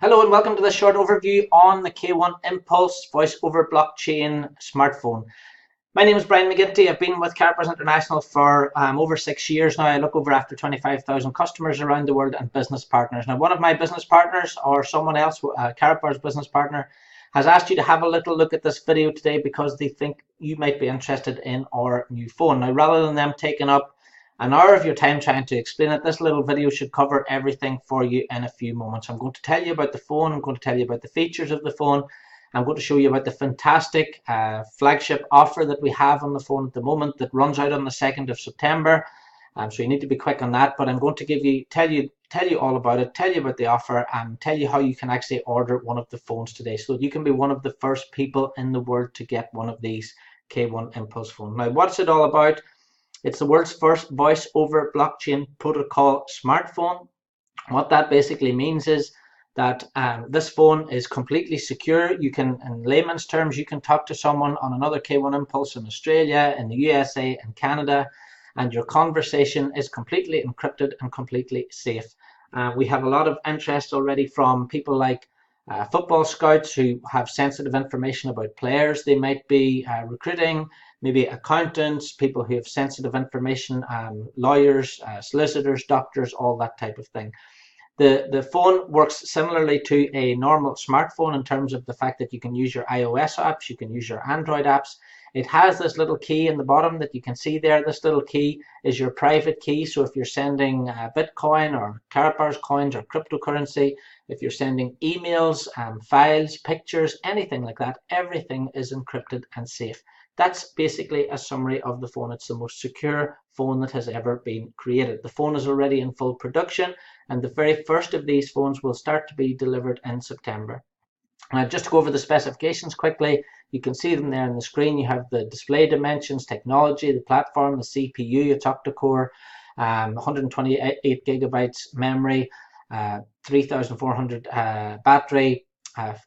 Hello and welcome to this short overview on the K1 Impulse Voice over Blockchain smartphone. My name is Brian McGinty. I've been with Carapars International for over 6 years now. I look over after 25,000 customers around the world and business partners. Now, one of my business partners or someone else, Carapars business partner, has asked you to have a little look at this video today because they think you might be interested in our new phone. Now, rather than them taking up an hour of your time trying to explain it, this little video should cover everything for you in a few moments. I'm going to tell you about the phone. I'm going to tell you about the features of the phone. I'm going to show you about the fantastic flagship offer that we have on the phone at the moment that runs out on the 2nd of September. So you need to be quick on that. But I'm going to tell you all about it, tell you about the offer, and tell you how you can actually order one of the phones today, so that you can be one of the first people in the world to get one of these K1 Impulse phones. Now, what's it all about? It's the world's first voice over blockchain protocol smartphone. What that basically means is that this phone is completely secure. You can, in layman's terms, you can talk to someone on another K1 Impulse in Australia, in the USA, and Canada, and your conversation is completely encrypted and completely safe. We have a lot of interest already from people like football scouts who have sensitive information about players they might be recruiting, maybe accountants, people who have sensitive information, lawyers, solicitors, doctors, all that type of thing. The phone works similarly to a normal smartphone in terms of the fact that you can use your iOS apps, you can use your Android apps. It has this little key in the bottom that you can see there. This little key is your private key. So if you're sending Bitcoin or Carapars coins or cryptocurrency, if you're sending emails, files, pictures, anything like that, everything is encrypted and safe. That's basically a summary of the phone. It's the most secure phone that has ever been created. The phone is already in full production, and the very first of these phones will start to be delivered in September. Just to go over the specifications quickly, you can see them there on the screen. You have the display dimensions, technology, the platform, the CPU, it's octa-core, 128 gigabytes memory, 3,400 battery, 5.0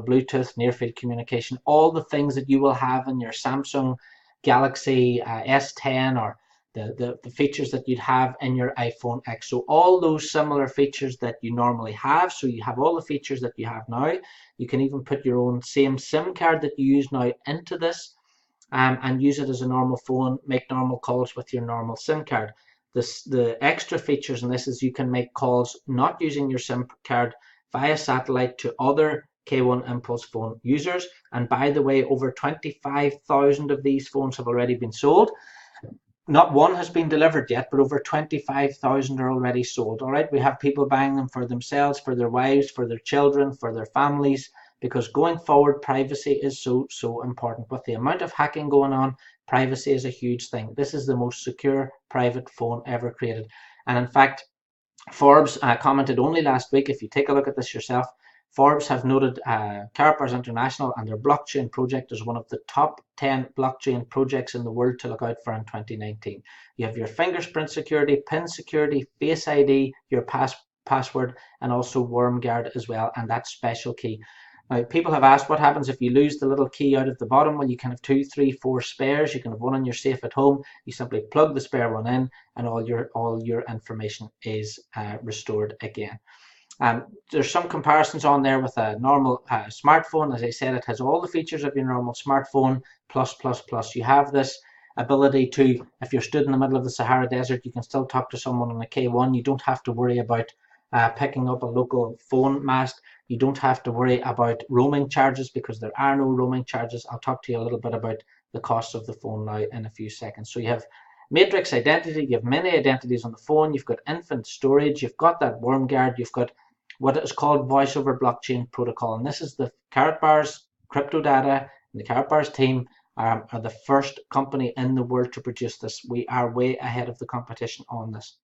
Bluetooth, near-field communication, all the things that you will have in your Samsung Galaxy S10 or the features that you'd have in your iPhone X. So all those similar features that you normally have. So you have all the features that you have now. You can even put your own same SIM card that you use now into this and use it as a normal phone, make normal calls with your normal SIM card. The extra features in this is you can make calls not using your SIM card via satellite to other K1 Impulse phone users. And by the way, over 25,000 of these phones have already been sold. Not one has been delivered yet, but over 25,000 are already sold. All right, we have people buying them for themselves, for their wives, for their children, for their families, because going forward, privacy is so important. With the amount of hacking going on, privacy is a huge thing. This is the most secure private phone ever created. And in fact, Forbes commented only last week, if you take a look at this yourself, Forbes have noted Carapars International and their blockchain project as one of the top 10 blockchain projects in the world to look out for in 2019. You have your fingerprint security, PIN security, Face ID, your password, and also WormGuard as well, and that special key. Now, people have asked what happens if you lose the little key out of the bottom. Well, you can have 2, 3, 4 spares. You can have one on your safe at home. You simply plug the spare one in, and all your information is restored again. There's some comparisons on there with a normal smartphone. As I said, it has all the features of your normal smartphone, plus. You have this ability to, if you're stood in the middle of the Sahara Desert, you can still talk to someone on a K1. You don't have to worry about picking up a local phone mast. You don't have to worry about roaming charges because there are no roaming charges. I'll talk to you a little bit about the cost of the phone now in a few seconds. So you have matrix identity, you have many identities on the phone, you've got infinite storage, you've got that WormGuard, you've got what is called voice over blockchain protocol. And this is the Carapars crypto data, and the Carapars team are the first company in the world to produce this. We are way ahead of the competition on this.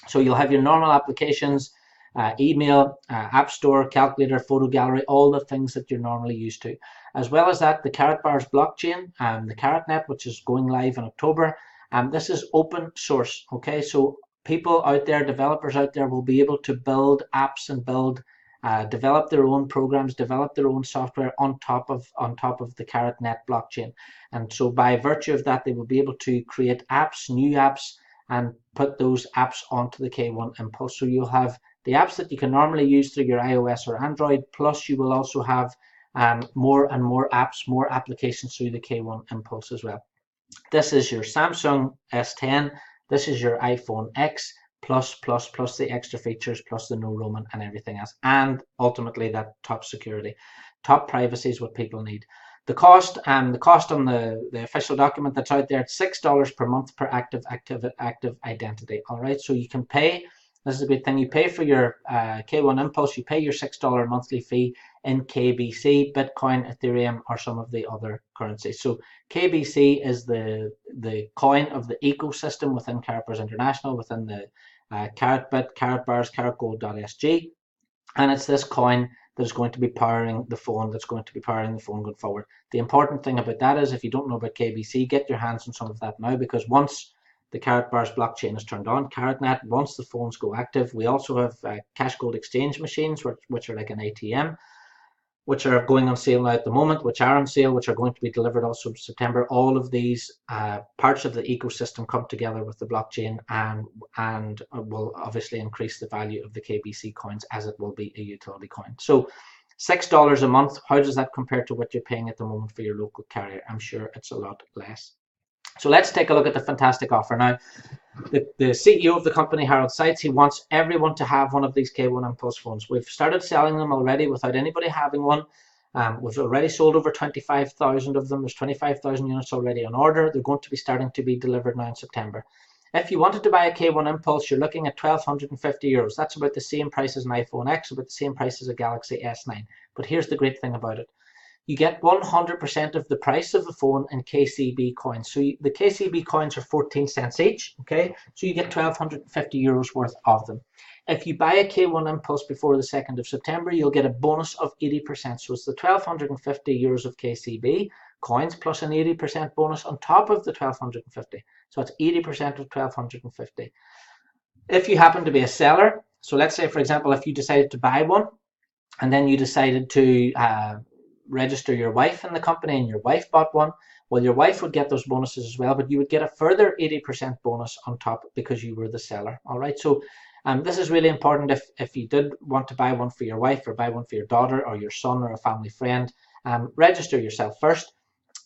So you'll have your normal applications, email, app store, calculator, photo gallery, all the things that you're normally used to. As well as that, the Carapars blockchain, the CaratNet, which is going live in October. This is open source, okay? So people out there, developers out there will be able to build apps and develop their own programs, develop their own software on top of the CaratNet blockchain. And so by virtue of that, they will be able to create apps, new apps, and put those apps onto the K1 Impulse. So you'll have the apps that you can normally use through your iOS or Android, plus you will also have more and more apps, more applications through the K1 Impulse as well. This is your Samsung S10, this is your iPhone X, plus the extra features, plus the no roaming and everything else, and ultimately that top security, top privacy is what people need. The cost on the official document that's out there, it's $6 per month per active identity. All right, so you can pay. This is a big thing. You pay for your K1 Impulse. You pay your $6 monthly fee in KBC, Bitcoin, Ethereum, or some of the other currencies. So KBC is the coin of the ecosystem within Carrot International, within the Carrotbit, Carrotbars, CarrotGold.sg, and it's this coin that is going to be powering the phone, going forward. The important thing about that is, if you don't know about KBC, get your hands on some of that now, because once the Carrotbars blockchain is turned on, CarrotNet, once the phones go active, we also have cash gold exchange machines, which are like an ATM, which are going on sale now at the moment, which are on sale, which are going to be delivered also in September. All of these parts of the ecosystem come together with the blockchain and will obviously increase the value of the KBC coins, as it will be a utility coin. So $6 a month, how does that compare to what you're paying at the moment for your local carrier? I'm sure it's a lot less. So let's take a look at the fantastic offer. Now, the CEO of the company, Harold Seitz, he wants everyone to have one of these K1 Impulse phones. We've started selling them already without anybody having one. We've already sold over 25,000 of them. There's 25,000 units already on order. They're going to be starting to be delivered now in September. If you wanted to buy a K1 Impulse, you're looking at €1,250. That's about the same price as an iPhone X, about the same price as a Galaxy S9. But here's the great thing about it. You get 100% of the price of the phone in KCB coins. So the KCB coins are 14 cents each, okay? So you get €1,250 worth of them. If you buy a K1 Impulse before the 2nd of September, you'll get a bonus of 80%. So it's the €1,250 of KCB coins plus an 80% bonus on top of the 1,250. So it's 80% of 1,250. If you happen to be a seller, so let's say, for example, if you decided to buy one and then you decided to register your wife in the company and your wife bought one, well, your wife would get those bonuses as well, but you would get a further 80% bonus on top because you were the seller. All right, so this is really important. If you did want to buy one for your wife or buy one for your daughter or your son or a family friend, register yourself first,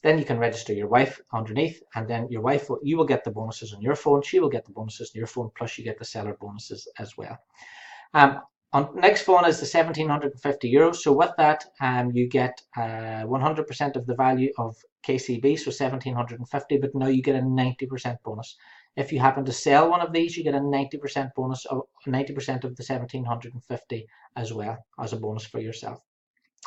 then you can register your wife underneath, and then your wife you will get the bonuses on your phone, she will get the bonuses on your phone, plus you get the seller bonuses as well. Next phone is the €1,750. So with that, you get 100% of the value of KCB, so 1,750, but now you get a 90% bonus. If you happen to sell one of these, you get a 90% bonus, of 90% of the 1,750 as well, as a bonus for yourself.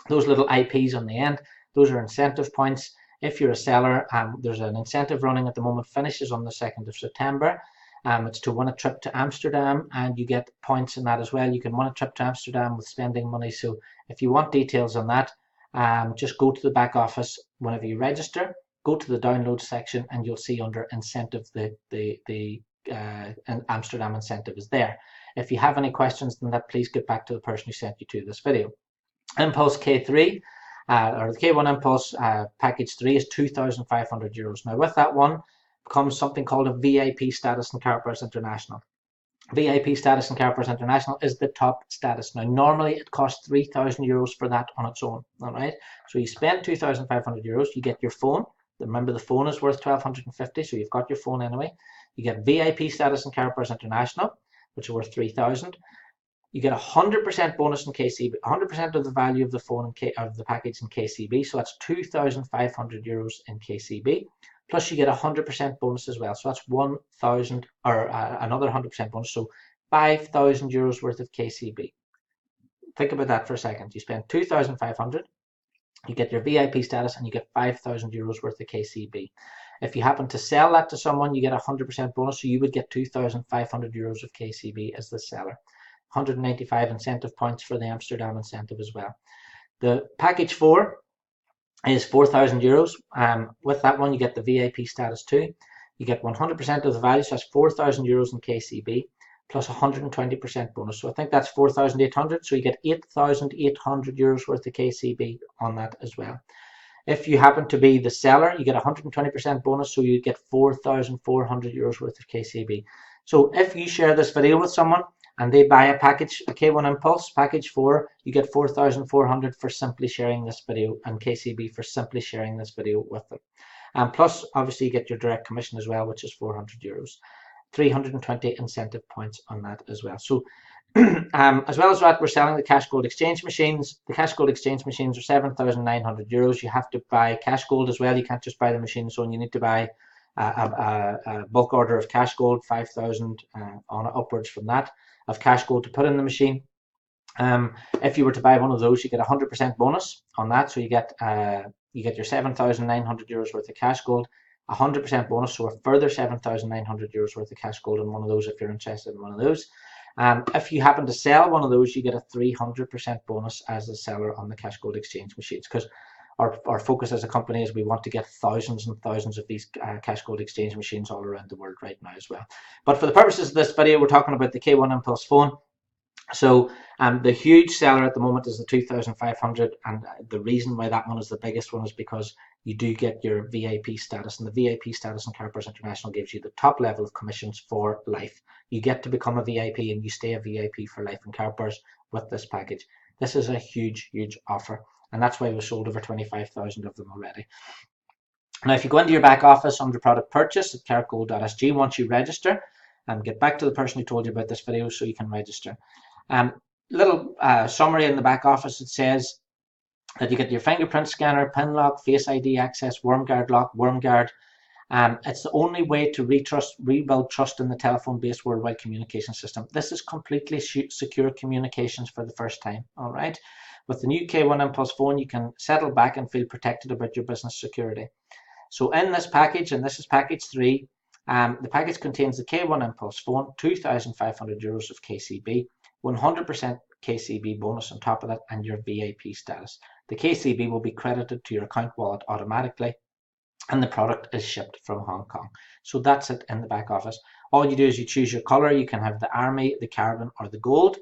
Those little IPs on the end, those are incentive points. If you're a seller, there's an incentive running at the moment, finishes on the 2nd of September. It's to win a trip to Amsterdam, and you get points in that as well. You can win a trip to Amsterdam with spending money. So if you want details on that, just go to the back office whenever you register, go to the download section, and you'll see under incentive the Amsterdam incentive is there. If you have any questions on that, please get back to the person who sent you to this video. Impulse K3 or the K1 Impulse package 3 is €2,500. Now with that one comes something called a VIP status in Carrotbars International. VIP status in Carrotbars International is the top status. Now normally it costs €3,000 for that on its own. All right, so you spend €2,500, you get your phone. Remember, the phone is worth $1,250, so you've got your phone anyway. You get VIP status in Carrotbars International, which is worth $3,000. You get 100% bonus in KCB, 100% of the value of the phone of the package in KCB, so that's €2,500 in KCB. Plus you get 100% bonus as well, so that's 1,000 or another 100% bonus, so €5,000 worth of KCB. Think about that for a second. You spend 2,500, you get your VIP status, and you get €5,000 worth of KCB. If you happen to sell that to someone, you get 100% bonus, so you would get €2,500 of KCB as the seller. 195 incentive points for the Amsterdam incentive as well. The package 4 is €4,000. With that one, you get the VIP status too. You get 100% of the value, so that's €4,000 in KCB, plus 120% bonus. So I think that's 4,800. So you get €8,800 worth of KCB on that as well. If you happen to be the seller, you get 120% bonus, so you get €4,400 worth of KCB. So if you share this video with someone and they buy a package, a K1 Impulse package 4, you get 4,400 for simply sharing this video, and KCB for simply sharing this video with them. And plus, obviously, you get your direct commission as well, which is €400. 320 incentive points on that as well. So as well as that, we're selling the cash gold exchange machines. The cash gold exchange machines are €7,900. You have to buy cash gold as well. You can't just buy the machines, so you need to buy a bulk order of cash gold, 5,000 on upwards from that of cash gold to put in the machine. If you were to buy one of those, you get 100% bonus on that. So you get your €7,900 worth of cash gold, 100% bonus, so a further €7,900 worth of cash gold in one of those if you're interested in one of those. If you happen to sell one of those, you get a 300% bonus as a seller on the cash gold exchange machines, because our focus as a company is we want to get thousands and thousands of these cash gold exchange machines all around the world right now as well. But for the purposes of this video, we're talking about the K1 Impulse phone. So the huge seller at the moment is the 2,500, and the reason why that one is the biggest one is because you do get your VIP status, and the VIP status in Carpers International gives you the top level of commissions for life. You get to become a VIP and you stay a VIP for life in Carpers with this package. This is a huge, huge offer, and that's why we've sold over 25,000 of them already. Now, if you go into your back office under product purchase at carrotgold.sg, once you register, get back to the person who told you about this video so you can register. Little summary in the back office, it says that you get your fingerprint scanner, PIN lock, Face ID access, WormGuard lock, WormGuard. It's the only way to rebuild trust in the telephone-based worldwide communication system. This is completely secure communications for the first time. All right. With the new K1 Impulse phone, you can settle back and feel protected about your business security. So in this package, and this is package 3, the package contains the K1 Impulse phone, €2,500 of KCB, 100% KCB bonus on top of that, and your VIP status. The KCB will be credited to your account wallet automatically, and the product is shipped from Hong Kong. So that's it in the back office. All you do is you choose your color. You can have the army, the carbon, or the gold.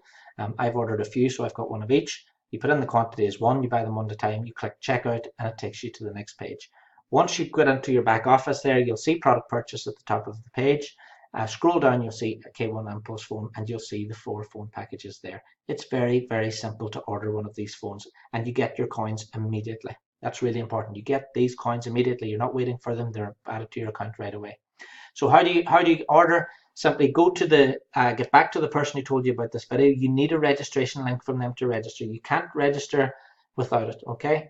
I've ordered a few, so I've got one of each. You put in the quantity as one, you buy them one at a time, you click checkout, and it takes you to the next page. Once you get into your back office there, you'll see product purchase at the top of the page. Scroll down, you'll see a K1 Impulse phone, and you'll see the 4 phone packages there. It's very, very simple to order one of these phones, and you get your coins immediately. That's really important. You get these coins immediately. You're not waiting for them. They're added to your account right away. So how do you order? Simply go to the, get back to the person who told you about this video. You need a registration link from them to register. You can't register without it, okay?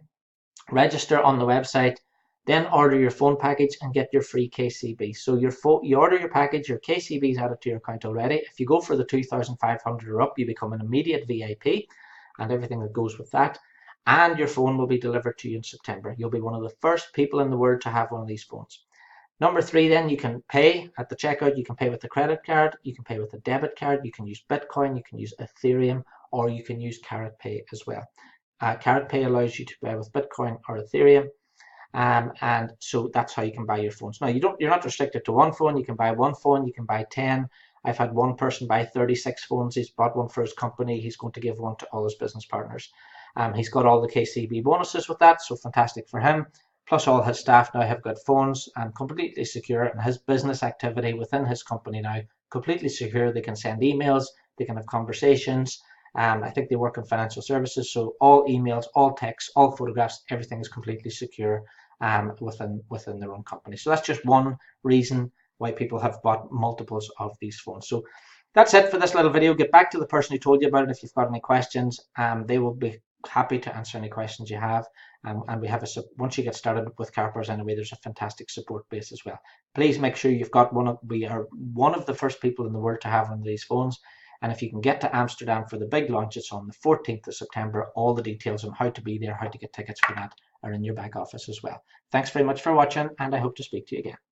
Register on the website, then order your phone package and get your free KCB. So you order your package, your KCB is added to your account already. If you go for the 2,500 or up, you become an immediate VIP and everything that goes with that. And your phone will be delivered to you in September. You'll be one of the first people in the world to have one of these phones. Number 3, then you can pay at the checkout. You can pay with a credit card, you can pay with a debit card, you can use Bitcoin, you can use Ethereum, or you can use Carrot Pay as well. Carrot Pay allows you to pay with Bitcoin or Ethereum. And so that's how you can buy your phones. Now you're not restricted to one phone. You can buy one phone, you can buy 10. I've had one person buy 36 phones. He's bought one for his company. He's going to give one to all his business partners. He's got all the KCB bonuses with that, so fantastic for him. Plus all his staff now have got phones and completely secure, and his business activity within his company now completely secure. They can send emails, they can have conversations. I think they work in financial services, so all emails, all texts, all photographs, everything is completely secure within their own company. So that's just one reason why people have bought multiples of these phones. So that's it for this little video. Get back to the person who told you about it if you've got any questions. They will be happy to answer any questions you have. And we have once you get started with Carpers anyway, there's a fantastic support base as well. Please make sure you've got we are one of the first people in the world to have one of these phones. And if you can get to Amsterdam for the big launch, it's on the 14th of September. All the details on how to be there, how to get tickets for that are in your back office as well. Thanks very much for watching, and I hope to speak to you again.